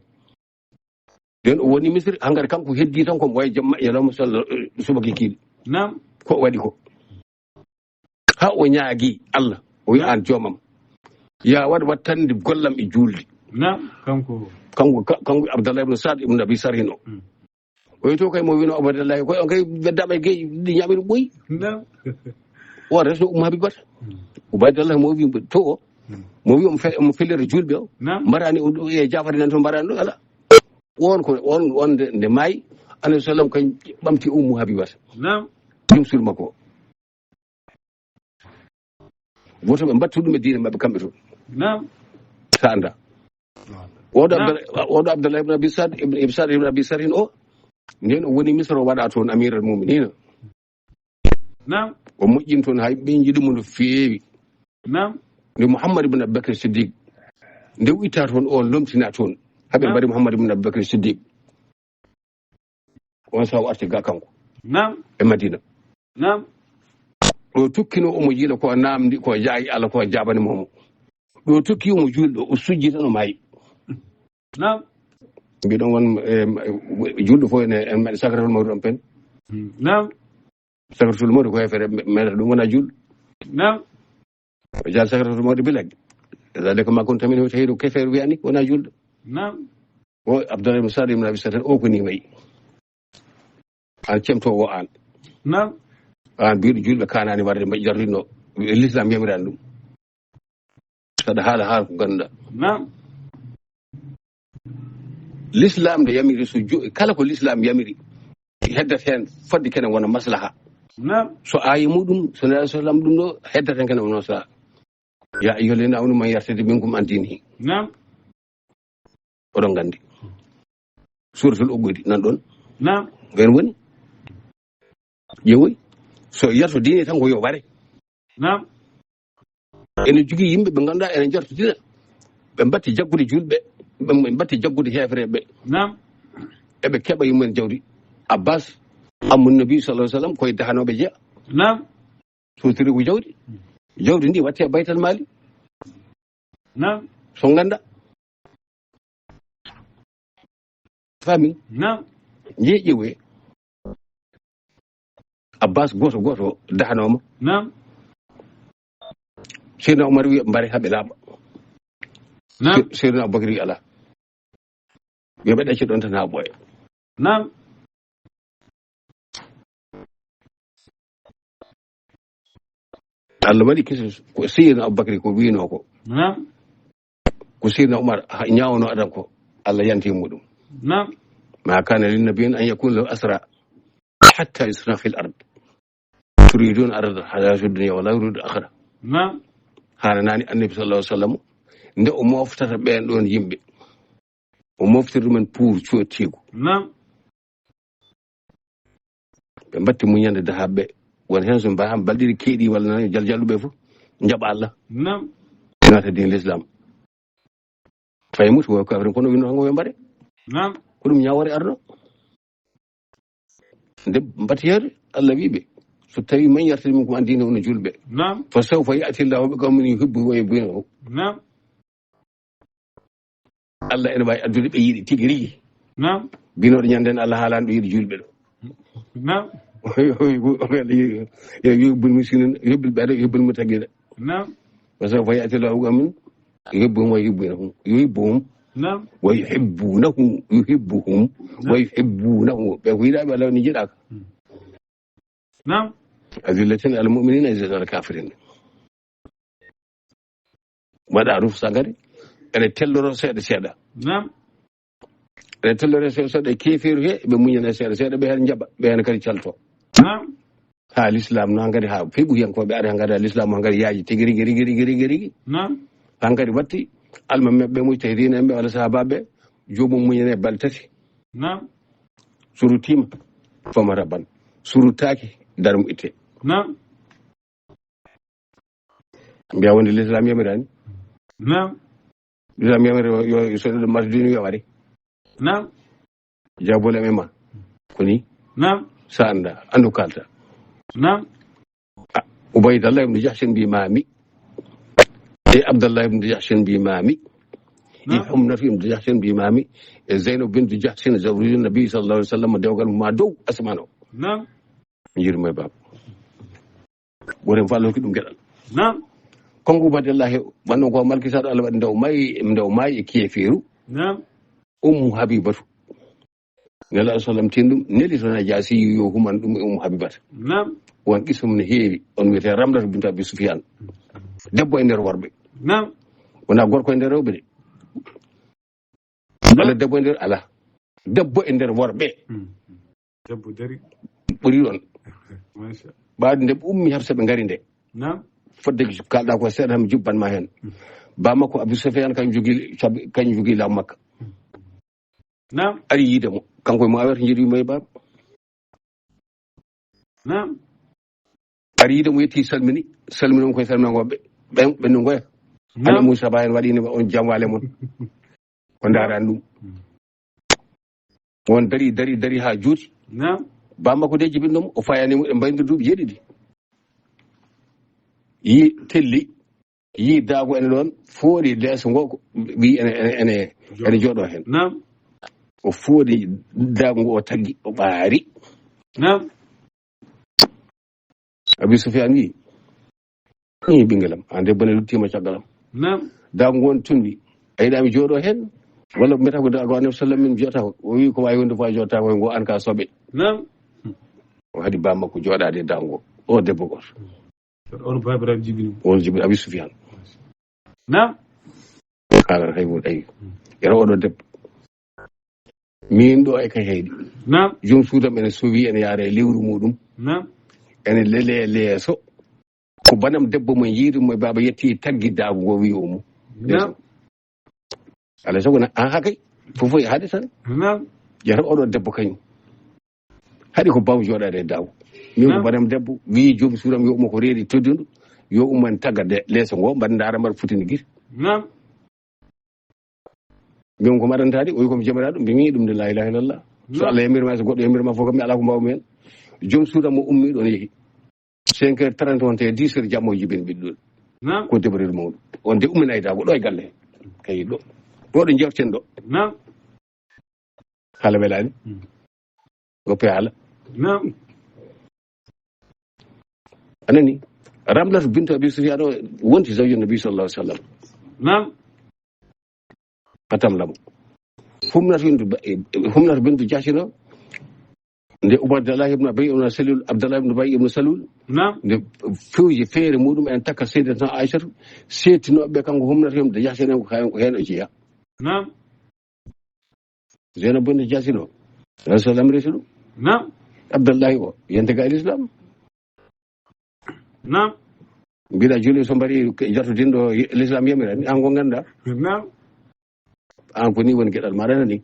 Speaker 3: nden o woni misri hankkadi kanko heddi tan komo wawi jamma yalawma sallah subaki kiiɗi ko waɗi ko ha o ñaagui Allah o wi an joomam ya waɗ wattande gollam e julde kanko Abdallah ibn Sa'd ibn Abi Sarhin o wi to kay mo wino Abdallahi koy on kay beddama e geeƴi ɗi ñamiri ɓoyi o resno Habibata Ubaydallah mo wi to o mo wi omo fellere julɓe o mbarani e jafade nan to mbarani ɗo ala on nde maayi Annabi sallam kañ ɓamti Habibata ɗum sur makko woto ɓe mbattu ɗum e diine mabɓe kamɓe to sa anda oɗo Abdallah ibn Abi Sa'd ibn Abi Sarhin o nden o woni misra o waɗa toon amiral muminina o moƴƴin toon hay ɓe jiɗimo no feewi nde Mouhammad ibn Abubakar Siddiq nde itta toon on lomtina toon haɓe mbaɗi Mouhammad ibn Abubakar Siddiq on saw arti ga kanko e Madina ɗo tukkino omo yiila ko namdi ko jaayi Allah ko jabani momo ɗo tukki omo julɗo o sujji tan o maayi mbiɗon won julɗo fof en mbaɗi sacratul mawdu ɗon pen sacratul mawdu ko hefere meɗata ɗum wona julɗo o jaal sacratul mawdu bilagge dalika ma kunta min tahiru kefere wiyani wona julɗo o Abdallah ibn Sa'd ibn Abi Sarhin o ko ni wayi an cemtowo an an mbiɗo julɓe kanani warde mbaɗi jarrino l'islam yamirani ɗum saɗa haala ko ganduɗa l'islam nde yamiri kala ko l'islam yamiri heddat hen fodde kene wona maslaha so ayi muɗum so nelaɗo sallam ɗum ɗo heddat hen kene wona maslaha ya ayyuhalladhina amanu man yartadda minkum an dinihi oɗon gandi suratul Uqud nan ɗon ɓen woni ƴeewoy so yarto diine tan ko yo ware ene jogui yimɓe ɓe ganduɗa ene jartodina ɓe mbatti jaggude julɓe ɓe mbatti jaggude hefreɓe eɓe keeɓa yummen jawdi Abbas ammun nabi sallallahu alaihi wasallam koye dahanoɓe jeeya sotiri ko jawdi ndi watte baytal mali so ganda fami
Speaker 2: Naam.
Speaker 3: jeeƴiwe Abbas goto dahanoma.
Speaker 2: Naam.
Speaker 3: Seydina Omar wi mbare haɓe laaɓa.
Speaker 2: Naam.
Speaker 3: Seydina Aboubacry ala yo ɓe ɗacce ɗon tan ha ɓooya.
Speaker 2: Naam.
Speaker 3: Allah waɗi kese ko Seydina Aboubacry ko wino ko.
Speaker 2: Naam.
Speaker 3: Ko Seydina Omar ñawno adan ko Allah yanti muɗum.
Speaker 2: Naam.
Speaker 3: ma kana linnabiyin an yakuna lahu asra hatta yusra fil ard turidun arda hayatu dunya wala yuridu akhira.
Speaker 2: Naam.
Speaker 3: Haala nani annabi sallallahu alaihi wasallam nde o moftata ɓen ɗon yimɓe o moftirdu men pour cottigo.
Speaker 2: Naam.
Speaker 3: ɓe mbatti muñande dahaɓe won hen so mbahan balɗiɗi keeɗi walla nani jaljalluɓe fof jaɓa Allah.
Speaker 2: Naam.
Speaker 3: nata din l'islam fayi muti wo kafrin kono wino hango ɓe mbaɗe.
Speaker 2: Naam.
Speaker 3: ko ɗum ñawore arno nde mbatiyede Allah wiɓe so tawi man yartadi min ko andino ono julɓe.
Speaker 2: Naam.
Speaker 3: fa sawfa ya'ti Allahu bi qawmin yuhibbuhum wa yuhibbunahu.
Speaker 2: Naam.
Speaker 3: Allah ene wawi addude ɓe yiɗi tigui rigui.
Speaker 2: Naam.
Speaker 3: binoɗo ñanden Allah haalani ɗo yiɗi julɓe ɗo.
Speaker 2: Naam.
Speaker 3: yuhibbul miskinin yuhibbul ɓeɗo yuhibbul muttaqina.
Speaker 2: Naam.
Speaker 3: fa sawfa ya'ti Allahu bi qawmin yuhibbuhum wa yuhibbunahu yuhibbuhum
Speaker 2: Naam.
Speaker 3: wa yuhibbunahu yuhibbuhum wa yuhibbunahu ɓe ko yiɗaɓe Allah ni jiɗaka.
Speaker 2: Naam.
Speaker 3: adillatin al mu'minina izzatan al kafirin. waɗa ruf sagari ene telloro seeɗa seeɗa.
Speaker 2: Naam.
Speaker 3: ene telloro seeɗa seeɗa keefiru he ɓe muñana seeɗa seeɗa ɓe hen jaɓa ɓe hen kadi calto.
Speaker 2: Naam.
Speaker 3: ha l'islam no hankadi ha feɓuyankoɓe ari hankadi ha l'islam hankadi yaaji tigui rigui.
Speaker 2: Naam.
Speaker 3: hankadi watti alma meɓɓe mujtahidina en ɓe walla sahabaɓe jomum muñane balɗe tati.
Speaker 2: Naam.
Speaker 3: surutima famata ban surutaki darum itte.
Speaker 2: Naam.
Speaker 3: mbiya wonde l'islam yamirani.
Speaker 2: Naam.
Speaker 3: l'islam yamiri yo soɗoɗo mata dini yo waɗi.
Speaker 2: Naam.
Speaker 3: jabole me ma koni.
Speaker 2: Naam.
Speaker 3: sa anda andu kalta.
Speaker 2: Naam.
Speaker 3: Ubaydallah ibn Jahshin bimami e Abdallah ibn Jahshin bimami e Humnatu ibn Jahshin bimami e Zainab bint Jahshin zawju nabi sallallahu alaihi wasallam dewgal ma dow asmano.
Speaker 2: Naam.
Speaker 3: jirmoy bab woren fallo ki ɗum geɗal.
Speaker 2: Naam.
Speaker 3: konko ubadillahi wanno ko malkisaɗo Allah waɗi ndew maayi e kiyefiru.
Speaker 2: Naam.
Speaker 3: Habibatu nela sallam tin ɗum neli tona jaasi yo human ɗum e Habibata.
Speaker 2: Naam.
Speaker 3: won qisum ne heewi on wiyete Ramlata bint Abi Sufyan debbo e nder worɓe.
Speaker 2: Naam.
Speaker 3: wona gorko e nder rewɓe de walla debbo e nder ala debbo e nder worɓe.
Speaker 2: debbo dari
Speaker 3: ɓuri ɗon
Speaker 2: masha
Speaker 3: ɓaade nde ɓe ummi har soɓe ngari nde.
Speaker 2: Naam.
Speaker 3: fodde kalɗa ko seeɗa mi jubbanma hen. ba makko Abou Sufyan kañum jogui law Makka.
Speaker 2: Naam.
Speaker 3: ari yiide mo kanko e Muawiyata jiiɗimo e baba.
Speaker 2: Naam.
Speaker 3: ari yiide mo yetti salminimo koye salminagoɓe ɓe no goya. ana Moussa Ba en waɗino on jamwale mon ko darani ɗum. won dari ha juuti.
Speaker 2: Naam.
Speaker 3: ba makko de jibinɗomo o fayanimo e mbayde duuɓi jeeɗiɗi. yi telli yi daago ene ɗon fooɗi leeso ngo wi ene jooɗo hen.
Speaker 2: Naam.
Speaker 3: o fooɗi daago ngo o taggi o ɓaari.
Speaker 2: Naam.
Speaker 3: Abou Sufyan wi ɓinguelam an debbo ne luttima caggalam.
Speaker 2: Naam.
Speaker 3: daago ngo on tunwi a yiɗami jooɗo hen walla mbiyata ko daago annabi sallam min jooɗata ko o wi ko wawi wonde fo a joɗata koye ngo an ka soɓe.
Speaker 2: Naam.
Speaker 3: o haadi ba makko jooɗade daago ngo o debbo goto
Speaker 2: on babiraɓe jibini
Speaker 3: on jibini Abou Sufyan.
Speaker 2: Naam.
Speaker 3: kalan hay mo ɗayi yera oɗo debbo min ɗo e ka heyɗi.
Speaker 2: Naam.
Speaker 3: jom suudam ene sowi ene yaara e lewru muɗum.
Speaker 2: Naam.
Speaker 3: ene lele leeso ko banam debbo mo yiidumo e baba yetti taggi daago ngo wi omo.
Speaker 2: Naam.
Speaker 3: alay sago an hakay fofo e haade tan.
Speaker 2: Naam.
Speaker 3: yata oɗo debbo kañum haɗi ko baw jooɗade e daago min ko banam debbo wi joom suuram yo umo ko reedi toddudu yo umman tagga leeso ngo mbaɗa ndaara mbaɗa futini guite.
Speaker 2: Naam.
Speaker 3: min ko mbaɗantade o wi komi jamiraɗo mbimi ɗum de la ilaha illallah. so Allah yamirma so goɗɗo yamirma fof kam mi ala ko mbawmi hen. joom suuram mo ummi ɗon yeehi 5h30 wonte 10h jammo jibin ɓiɗɗo.
Speaker 2: Naam.
Speaker 3: ko debrel mawɗo on de umminaydago ɗo e galle kay ɗo ɗo jewten ɗo.
Speaker 2: Naam.
Speaker 3: haala welani goppe haala anani Ramlatu bintu Abi Sufyan wonti zawju nabi sallallahu alaihi wasallam patam lam Humnatu bintu Jahshin nde Ubaydullah ibn Ubay ibn Salul Abdullah ibn Ubay ibn Salul nde fewji feere muɗum en takka Sayyidatuna Aisha seetinoɓe kanko Humnatu ibn Jahshin ko kayen ko hen o jeeya Zainab bintu Jahshin o Rasulullah resi ɗum Abdullahi o yente ga l'islam mbiɗa juuli so mbaɗi jattudinɗo l'islam yamirani an ko ganda an ko ni woni gueɗal maɗa nani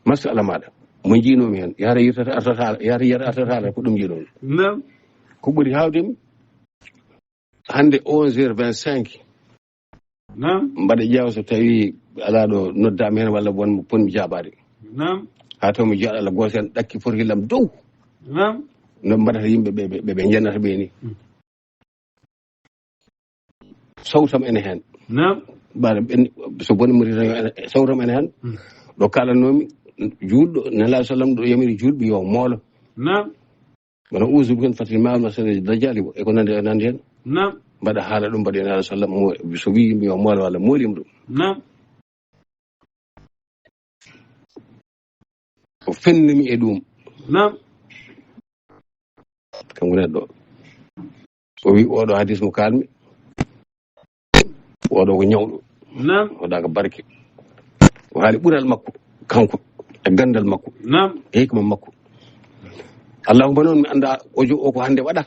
Speaker 3: masala maɗa mo jiinomi hen yahata yiyata artatala ko ɗum jiinomi ko ɓuri hawdemi hande 11h25 mbaɗa ƴeewa so tawi ala ɗo noddami hen walla wonmo ponmi jaɓade ha taw mi jiiɗa Allah goto hen ɗakki forkillam dow no mbaɗata yimɓe ɓe jennata ɓe ni sawtam ene hen mbaɗa so boni muri sawtam ene hen ɗo kalannomi julɗo nelaɗo sallam ɗo yamiri julɓe yo moolo wona usubu hen fatin mamasade dajjali o eko nande hen mbaɗa haala ɗum mbaɗa nelaɗo sallam so wi yimɓe yo moolo walla molima ɗum o fennimi e ɗum kanko neɗɗo o wi oɗo hadis mo kalmi oɗo ko ñawɗo oɗa ko barke o haali ɓural makko kanko e gandal makko e hikma makko allahuma noon mi anda ojo o ko hande waɗa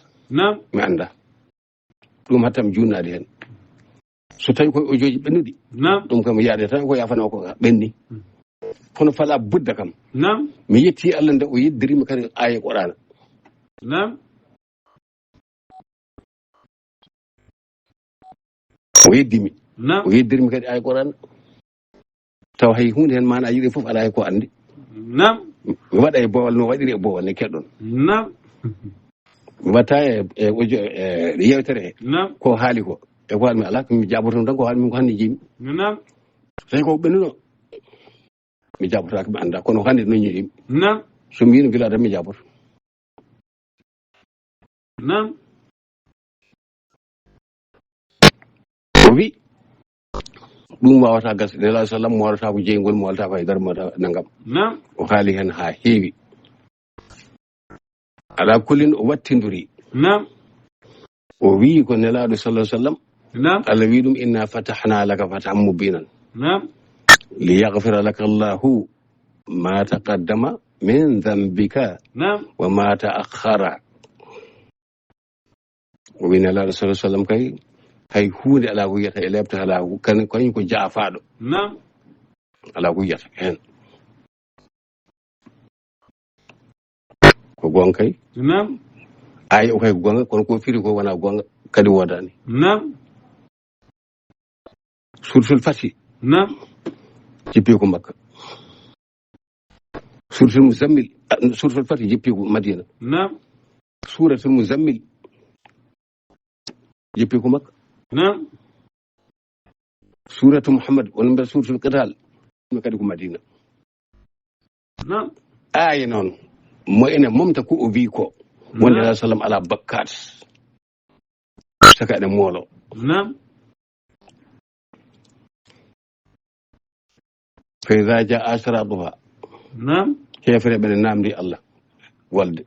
Speaker 3: mi anda ɗum hattam junnade hen so tawi koye ojoji ɓennuɗi ɗum kam yaade tan ko yafana ko ɓenni kono fala budda kam mi yetti Allah nde o yeddirimi kadi aya Qur'ana o yeddirimi kadi aya Qur'ana taw hay hunde hen mana yiɗi foof ala ko andi mi waɗa e bowal no waɗiri e bowal ne keɗɗon mi watta e ojo e yewtere he ko haali ko e ko halmi ala mi jaɓoto tan ko halmi ko hande jimi tawi ko ɓennuno mi jaɓotaki mi anda kono hande no ñiɗimi so mi yino gila tan mi jaɓoto o wi ɗum wawata gasde nelaɗo sallam mo waɗata ko jeygol mo walata ko e gar mota nagam o haali hen ha heewi ala kullin o wattidori o wi ko nelaɗo sallah sallam Allah wi ɗum inna fatahna laka fatahan mubinan liyaghfira laka Allahu ma taqaddama min dhanbika wa ma ta'akhkhara o wi nelaɗo sallah sallam kay hay hunde ala ko yiyata e lebta ala kañum ko jaafaɗo ala ko yiyata hen ko gonga kay ayi o kay ko gonga kono ko firi ko wona gonga kadi wodani suratul Fati jippi ko Makka suratul Muzammil suratul Fati jippi ko Madina suratul Muzammil jippi ko Makka suratu Muhammad woni mbiɗa suratul Qital ɗum kadi ko Madina aya noon mo ene momta ko o wi ko wonde alah sallam ala bakkat saka ene moolo fa ida jaa asraduha hefere ɓene namdi Allah walde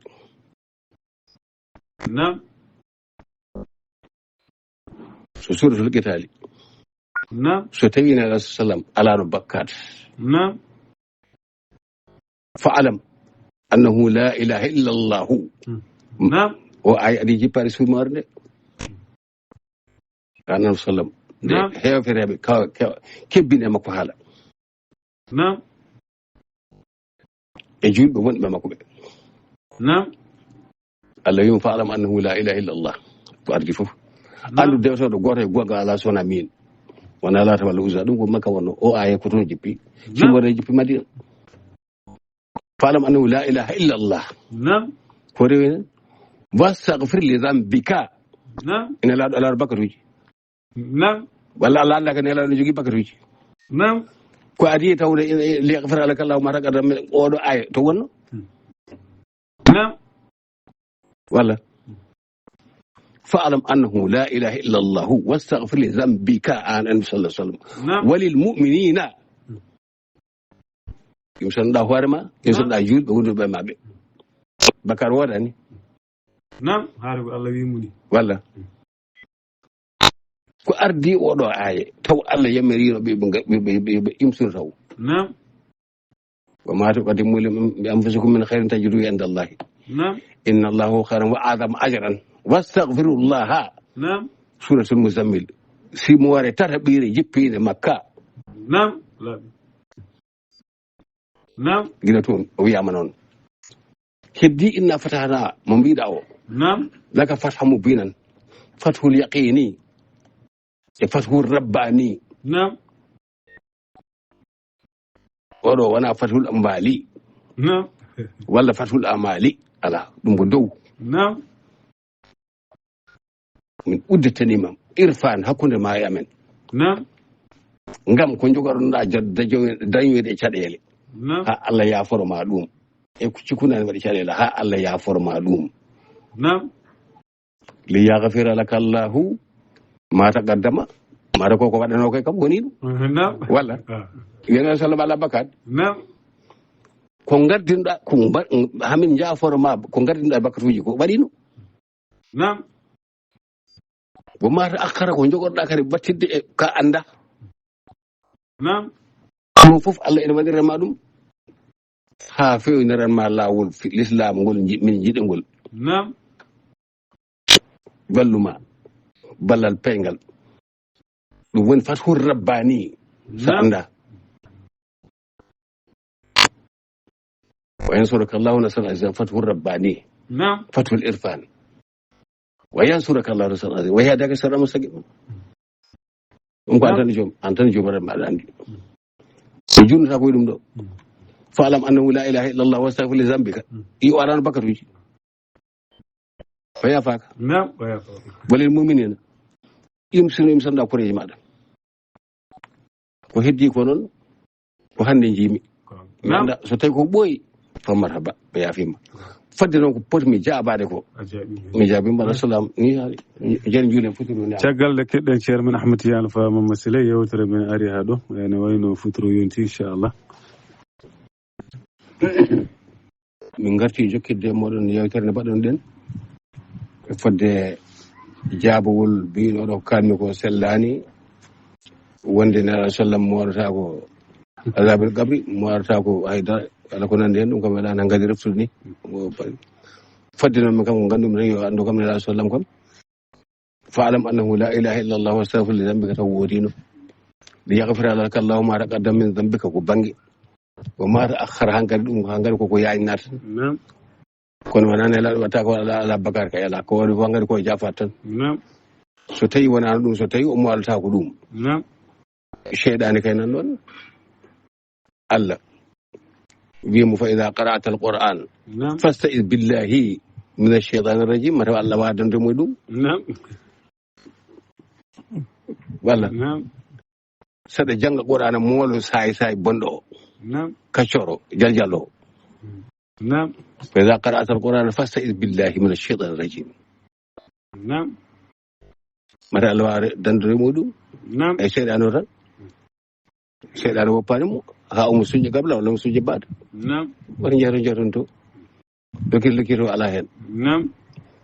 Speaker 3: so suratul Qitali so tawi ne alah sallam ala no bakkat fa alam annahu la ilaha illa allahu o ay adi jippade suumare nde annabi sallam nde hefereɓe kebbine makko haala e julɓe wonɓe makko ɓe Allah wima fa alam annahu la ilaha illa allah ko ardi foof andu dewtoɗo goto e gonga ala sona min wona lata walla usa ɗum ko Makka wonno o aya ko toon jippi sumore jippi Madina faalam annahu la ilaha illa allah ko rewi hen wastaghfir li dhanbika ene laaɗo alaɗo bakatuji walla Allah anda ko nelaɗo ne jogui bakatuji ko adi tawde liyaghfira laka Allahu ma taqaddama min oɗo aya to wonno walla fa'lam annahu la ilaha illa Allah wastaghfir li dhanbika an sallallahu alaihi wasallam walil mu'minina yumsanɗa hoorema yumsanɗa julɓe wonduɓe maɓɓe bakar wodani
Speaker 2: nam haala ko Allah wimuni
Speaker 3: walla ko ardi oɗo aaye taw Allah yamirino ɓe imsir taw
Speaker 2: nam
Speaker 3: wa ma tuqaddimu li anfusikum min khairin tajiduhu inda Allah
Speaker 2: nam
Speaker 3: inna Allahu khairan wa a'zama ajran wastaghfirullaha
Speaker 2: nam
Speaker 3: suratul muzammil si mo ware tata ɓiire jippinde makka
Speaker 2: nam nam
Speaker 3: gila toon o wiyama noon heddi inna fatahna mo mbiɗa o
Speaker 2: nam
Speaker 3: laka fatha mubinan fathul yaqini e fathul rabbani
Speaker 2: nam
Speaker 3: oɗo wona fathul ambali
Speaker 2: nam
Speaker 3: walla fathul amali ala ɗum ko dow
Speaker 2: nam
Speaker 3: min udditanima irfan hakkude ma e amen
Speaker 2: nam
Speaker 3: ngam ko jogoɗonɗa dañoyde caɗele
Speaker 2: nam
Speaker 3: ha Allah yaforoma ɗum e ko cikkunani waɗi caɗele ha Allah yaforoma ɗum
Speaker 2: nam
Speaker 3: li yaghfira laka Allahu ma taqaddama mata koko waɗano koy kam woni ɗum
Speaker 2: nam
Speaker 3: walla wiyana sallam ala bakat
Speaker 2: nam
Speaker 3: ko gardinɗa ko hamin jaforoma ko gardinɗa bakatuji ko waɗino
Speaker 2: nam
Speaker 3: bo mata akkara ko jogorɗa kadi battidde e ka anda
Speaker 2: nam
Speaker 3: ɗum fof Allah ene waɗirema ɗum ha fewniranma lawol l'islam ngol min jiɗe ngol
Speaker 2: nam
Speaker 3: walluma ballal paygal ɗum woni fathul rabbani sa anda wa yansuraka Allahu nasran azizan fathul rabbani
Speaker 2: nam
Speaker 3: fathul irfan wa yansuraka Allahu nasran azizan wa yahdaka siratan mustaqima ɗum ko antani joom aɗa mbaɗa andi so junnata koye ɗum ɗo fa'lam annahu la ilaha illa Allah wastaghfir li dhanbika i o alano bakatuji o yafaka
Speaker 2: nam o yafaka
Speaker 3: walil mu'minina imsanɗa koreji maɗa ko heddi ko noon ko hande jiimi anda so tawi ko ɓooyi fa marhaba ɓe yafima fadde noon ko poti mi jaabade ko mi jaabima alah salam ni jani juulen futuro ni
Speaker 2: caggal nde keɗɗen ceerno men Ahmad Tidiane Fa Mamadou Siley yewtere men ari ha ɗo ene wayno futuro yonti inchallah
Speaker 3: min garti jokkidde moɗon yewtere nde mbaɗon ɗen e fodde jaabowol mbino ɗo kalmi ko sellani wonde ne alah sallam mo waɗata ko azabil gabri mo waɗata ko haydara ala ko nande hen ɗum kam waɗana gadi reftude ni fadde noon min kam ko gandumi tan yo andu kam ne alah sallam kam fa'lam annahu la ilaha illa Allah wastaghfir li dhanbika taw wodino li yaghfira laka Allahu ma taqaddama min dhanbika ko bangi o ma ta'akhkhara hankadi ɗum hankadi koko yaynata kono wona nelaɗo watta ko ala bakar kay ala ko waɗi ko hankadi ko jafat tan so tawi wonano ɗum so tawi omo walata ko ɗum cheyɗani kay nan ɗon Allah wimo fa ida qara'ta alquran fasta'iz billahi min ash-shaytanir rajim mataw Allah wadandemo ɗum walla saɗa jangga qur'ana moolo sayi bonɗo o kaccoro jaljallo fa ida qara'ta alquran fasta'iz billahi min ash-shaytanir rajim mata Allah wa dandoremo ɗum ay cheyɗani o tan cheyɗani woppanimo ha omo suñƴi gabla walla omo suñƴi baada wata jeeton to lokkito ala hen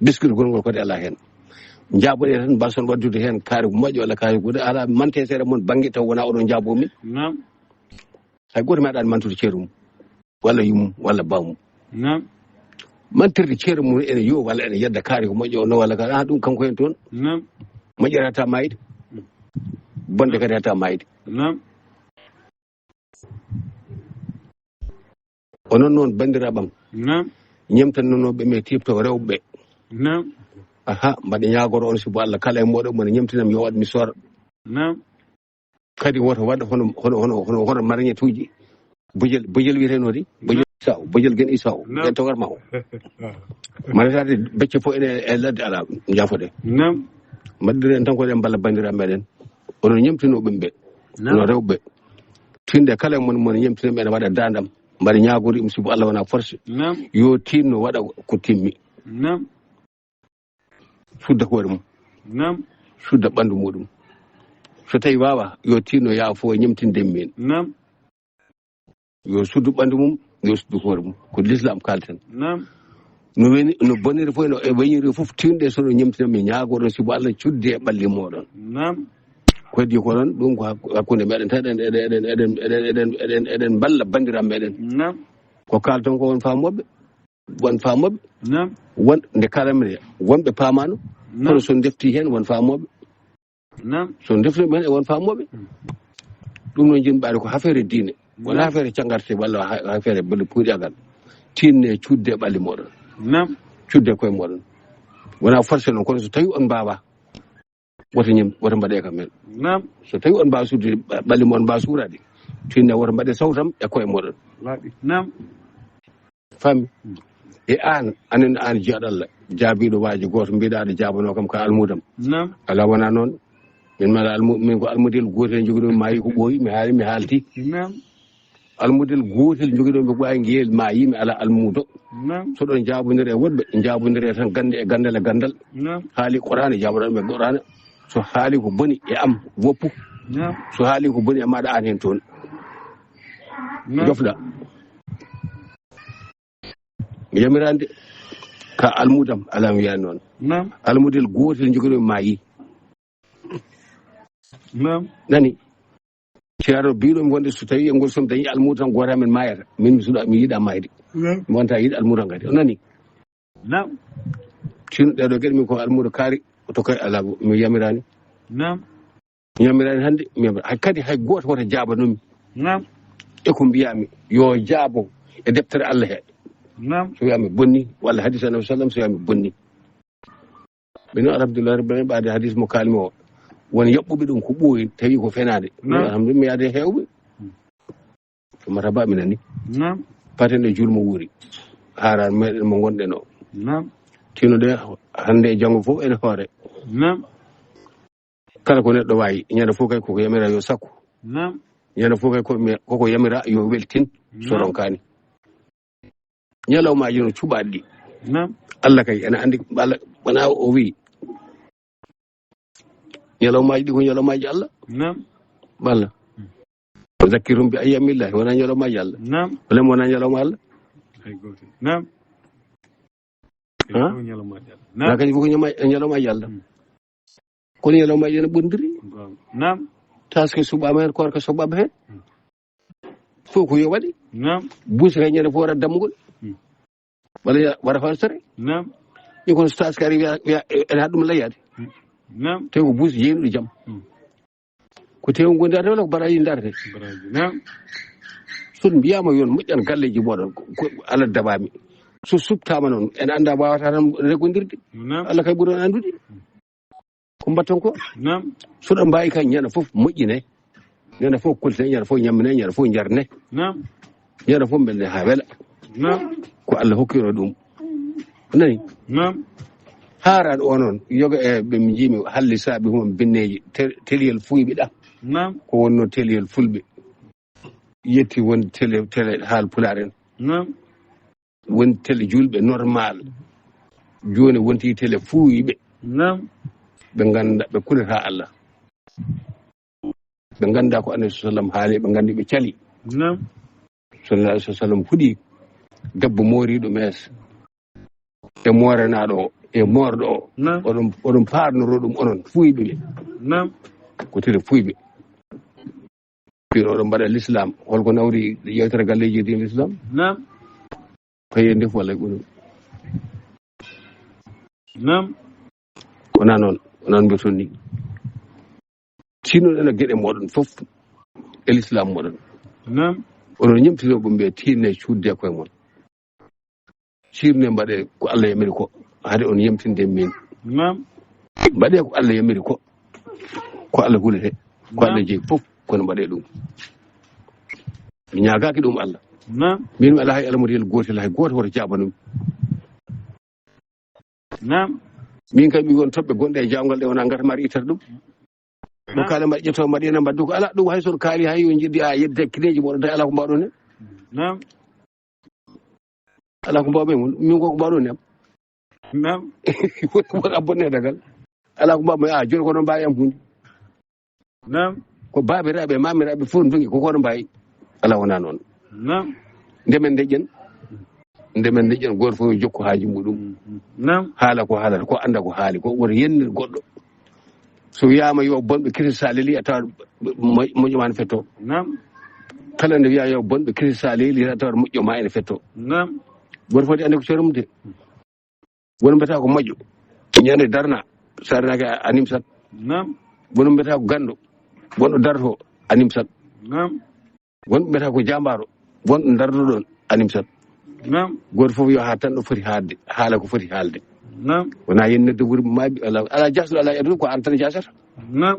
Speaker 3: biscuit gongol kode ala hen jaaboɗe tan mbason waddude hen kaari ko moƴƴo walla kaari guɗo ala mante seeɗa moon banggue taw wona oɗon jaabomin hay goto meeɗani mantude ceeru mum walla yummum walla bawmum mantirde ceeru mum ene yo walla ene yedda kaari ko moƴƴo o no walla ka ɗum kanko hen toon moƴƴere hata mayde bonde kadi hata mayde onon noon bandiraɓam ñemtannonoɓe me tibto rewɓe aha mbaɗa ñagoro on sibo Allah kala e moɗon mone ñemtinam yo waɗmi sora kadi woto waɗa hono marñetuji bojel wiyetenodi bojel gen isaw en togarma o maɗatade becce fo ene e ladde ala jafoɗe mbaɗɗiren tan ko ɗen balla bandiraɓe meɗen onon ñemtinoɓe ɓe no rewɓe tinde kala mon yemtina men waɗa dandam mbaɗa ñagori musibo Allah wona force yo tinno waɗa ko timmi sudda hoore mum sudda ɓandu muɗum so tawi wawa yo tinno yaafo ñemtindem men yo suddu ɓandu mum yo suddu hoore mum ko l'islam kalten no boniri fof no e wañiri fof tinɗe sono ñemtinami ñagoɗon sibo Allah cudde e ɓalli moɗon ko heddi ko ɗon ɗum ko hakkude meɗen tan eɗen balla bandiram meɗen ko kalton ko won famoɓe won nde kalamre wonɓe pamano kono son defti hen won famoɓe son defti men e won famoɓe ɗum noon jinɓaade ko affaire diine wona affaire cangarte walla affaire belle puuɗiagal tinne cudde e ɓalli moɗon cudde koye moɗon wona forcé noon kono so tawi on mbawa woto mbaɗe kam men so tawi on mbawa sudde ɓalli moɗon mbawa suurade tinne woto mbaɗe sawtam e koye moɗon fammi e anen an jiyaɗo Allah jaabiɗo waaji goto mbiɗa aɗa jabano kam ko almudam ala wona noon min ko almudel gotel joguiɗo ma yi ko ɓooyi mi haalti almudel gotel joguiɗo ɓe ɓooyi guel ma yi mi ala almudo soɗon jabodiri e woɗɓe jabodiri tan gande e gandal e gandal haali qur'ana jaboɗon ɓe qur'ana so haali ko boni e am woppu so haali ko boni e maɗa an hen toon jofɗa mi yamirande ka almudam ala mi wiyani noon almudel gotel joguiɗo ma yi nani ceero biɗomi wonde so tawi e ngol somi dañi almudo tan goto men mayata min mi yiiɗa mayde mi wonta yiiɗa almudo kadi o nani tino ɗeɗo gueɗe min ko almudo kaari to koye ala mi yamirani mi yamirani hande kadi hay goto woto jabanomi e ko mbiyami yo jaabo e deftere Allah he so wiyami bonni walla hadis annabi sallam so wiyami bonni mino alhamdulillah rabbil alamin ɓaade hadis mo kalmi o won yaɓɓuɓe ɗum ko ɓooyi tawi ko fenade alhamdulillah mi yaade hewɓe so mataba mi nani paten e julmo wuuri haran meɗen mo gonɗen o tino de hande e janggo fof ene hoore kala ko neɗɗo wawi ñande fof kay koko yamira yo sakku ñande fof kay koko yamira yo weltin so ronkani ñalawmaji no cuɓaɗi ɗi Allah kay ene andi Allah wona o wi ñalawmaji ɗi ko ñalawmaji Allah balla zakkirum bi ayyamillahi wona ñalawmaji Allah walemo wona ñalawma Allah na kañum koko ñalawmaji Allah kono ñalawmaji ene ɓondiri taske suɓama hen korka soɓama hen fof ko yo waɗi buusa kay ñande fof waɗa dammugol walla waɗa falsere ɗi kono so taske ari wiya ene haɗ ɗum layyade tawi ko buusa jeynuɗo jaam ko tewi gondi ata wala ko baraji darete so mbiyama yon moƴƴan galleji moɗon ko Allah dabami so subtama noon ene anda wawata tan reggodirde Allah kay ɓuuri on andude ko mbatton ko soɗo mbawi kay ñande foof moƴƴine ñande foof koltine ñande foof ñammine ñande foof jarne ñande foof belne ha weela ko Allah hokkiro ɗum nani haran o noon yoga e ɓe mi jimi halli saabi hum binneji teliyel fuyɓe ɗa ko wonno teliyel fulɓe yetti wonde télé haal pulaar en woni télé julɓe normal joni wonti télé fuuyɓe ɓe ganda ɓe kulata Allah ɓe ganda ko annabi sallam haali ɓe gandi ɓe cali sallallahu alaihi wasallam huuɗi debbo moriɗo mees e moranaɗo o e morɗo o oɗon parnoro ɗum onon fuyɓe ɓe ko télé fuyɓe oɗon mbaɗa l'islam holko nawri yewtere galleji din l'islam paye ndef walla ɓuuri wona noon mbiyaton ni tinnoɗen e gueɗe moɗon foof e l'islam moɗon oɗon ñemtinoɓe mbiya tinne cudde koye mon sirne mbaɗe ko Allah yamiri ko haade on yemtinde min mbaɗe ko Allah yamiri ko Allah hulete ko Allah jeeyi foof kono mbaɗe ɗum mi ñagaki ɗum Allah min mi ala hay alamodel gotel hay goto woto jabanumi min kam mi won toɓɓe gonɗe e jawgal ɗe wona gata mari ittata ɗum mo kala mbaɗ ƴetto mbaɗi ena mbaddu ko ala ɗum hay soto kaali hay yo jiɗɗi a yedde kineji moɗon tawi ala ko mbawɗon hen
Speaker 2: nam
Speaker 3: ala ko mbawɓe min ko mbawɗon ne am
Speaker 2: nam
Speaker 3: won abbonne dagal ala ko mbawɓe joni ko ɗon mbawi am hunde
Speaker 2: nam
Speaker 3: ko babiraɓe mamiraɓe fof dongi ko koɗo mbawi ala wona noon
Speaker 2: nam
Speaker 3: ndemen deƴƴen goto fof jokku haaji muɗum
Speaker 2: nam
Speaker 3: haala ko haalata ko anda ko haali ko woto yennir goɗɗo so wiyama yo bonɓe kirista leeli a tawa moƴƴoma ene fetto
Speaker 2: nam
Speaker 3: kala nde wiya yo bonɓe kirista leeli a tawa moƴƴoma ene fetto
Speaker 2: nam
Speaker 3: goto foti ande ko ceerum de wono mbiyata ko moƴƴo ñande darna sarenaki a nimsat
Speaker 2: nam
Speaker 3: wono mbiyata ko gandu wonɗo darto a nimsat
Speaker 2: nam
Speaker 3: wonɓe mbiyata ko jambaro wonɗo dardo ɗon a nimsat
Speaker 2: nam
Speaker 3: goto fof yo ha tan ɗo foti haadde haala ko foti haalde
Speaker 2: nam
Speaker 3: wona yennirde wuuri maaɓi ala jasɗo ala e aduna ko an tan jasata
Speaker 2: nam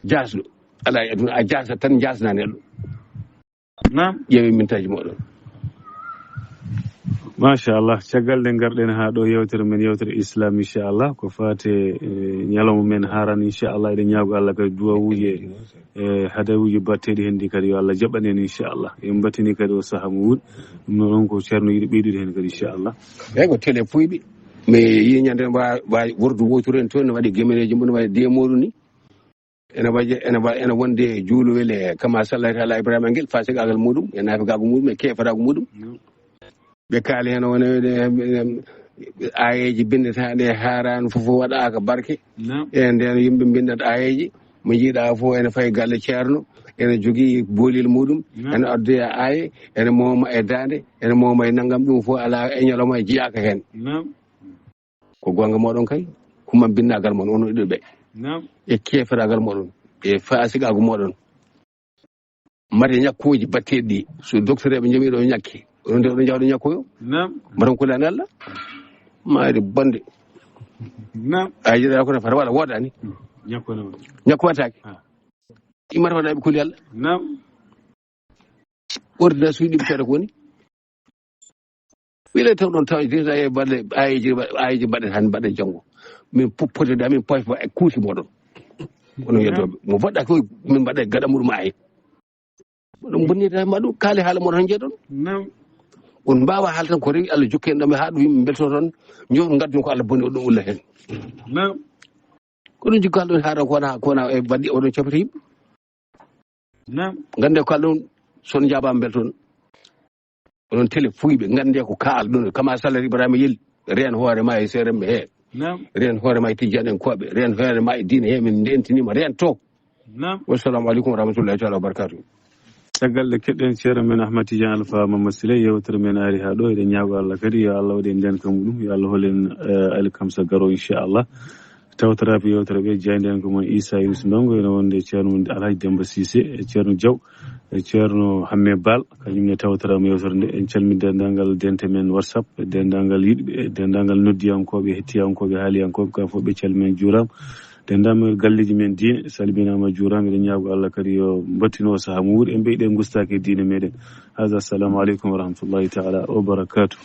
Speaker 3: jasɗo ala e aduna a jasat tan jasna neɗɗo
Speaker 2: nam
Speaker 3: ƴeewe mintaji moɗon
Speaker 2: machallah caggal nde garɗen ha ɗo yewtere men yewtere islam inchallah ko fate ñalawma men haran inchallah eɗen ñaago Allah kadi duwawuji e hadawuji batteɗi hen ndi kadi yo Allah jaɓan en inchallah en battini kadi o saaha mo wuuɗ ɗum noon on ko ceerno yiɗi ɓeydude hen kadi inchallah
Speaker 3: eyyi ko télé puyɓe mais yi ñande wawi wordu woyturu en toon ne waɗi gemeneji mum ne waɗi demoɗu ni ene wonde juulowel kama sallahu ala ibrahima guel fasigagal muɗum e naafigago muɗum e kefatago muɗum ɓe kaali hen wona ayeji bindetaɗe harano foof waɗaka barke e nden yimɓe bindat ayeji mo jiiɗa fof ene fayi galle ceerno ene jogui boolil muɗum ene addoya aye ene moma e dande ene moma e naggam ɗum fof ala e ñalawma e jiyaka hen ko gonga moɗon kay kuma binnagal moɗon onon ɗiɗo ɓe e keferagal moɗon e fasigago moɗon mate ñakkuji batteɗi ɗi so docteur eɓe jooɓi ɗo ñakke onon nde oɗon jawɗo ñakkoyo mbaɗon kulani Allah maari bonde a jiɗa kono fata waɗa woodani ñakko wattake immata waɗaɓe kuli Allah ordonnance uji ɗiɓe seeɗa ko woni wiile taw ɗon taw déjà e baɗe ayeji mbaɗen hande mbaɗen janggo min poppodede amin poyfa e kuuti moɗon onon yeddoɓe mo waɗɗa ko min mbaɗa gaɗa muɗum aye oɗon bonnidata ma ɗum kaali haala moɗon han jeeɗon on mbawa haala tan ko rewi Allah jokki en ɗam ha ɗum yimɓe belto toon jo gaddu ko Allah bonni oɗon ulla hen ko ɗum jikko halɗon haɗa kowona e badɗi oɗon cafata yimɓe gande ko kalɗon son jabama beltoon onon télé fuyɓe gande ko kaal ɗon kama sallah ibrahima yeli reen hoorema e seremɓe he reen hoorema e tijjani en koɓe reen hoorema e diine he min dentinima reen to wassalamu aleykum wa rahmatullahi taala wa barakatuh
Speaker 2: caggal ɗe keɗɗen ceerno men Ahmad Tidiane Alpha Mamadou Siley yewtere men ari ha ɗo eɗen ñaago Allah kadi yo Allah waɗi en ndenka muɗum yo Allah holen alkamsa garo inchallah tawtoraɓe yewtere ɓe jeyde en ko moon Issa Yunus Ndongo ene wonde ceerno Alhaji Demba Cissé e ceerno Diaw e ceerno Hamme Bal kañumne tawtorama yewtere nde en calmi dendagal dente men WhatsApp e dendagal yiɗɓe e dendagal noddiyankoɓe hettiyankoɓe haaliyankoɓe kamɓe fof ɓe calmi juurama dendagal galleji men diine salminama juurama eɗen ñaago Allah kadi yo battino saaha mo wuuri en ɓeyɗe gustaki diine meɗen hada assalamu aleykum wa rahmatullahi taala wa barakatuh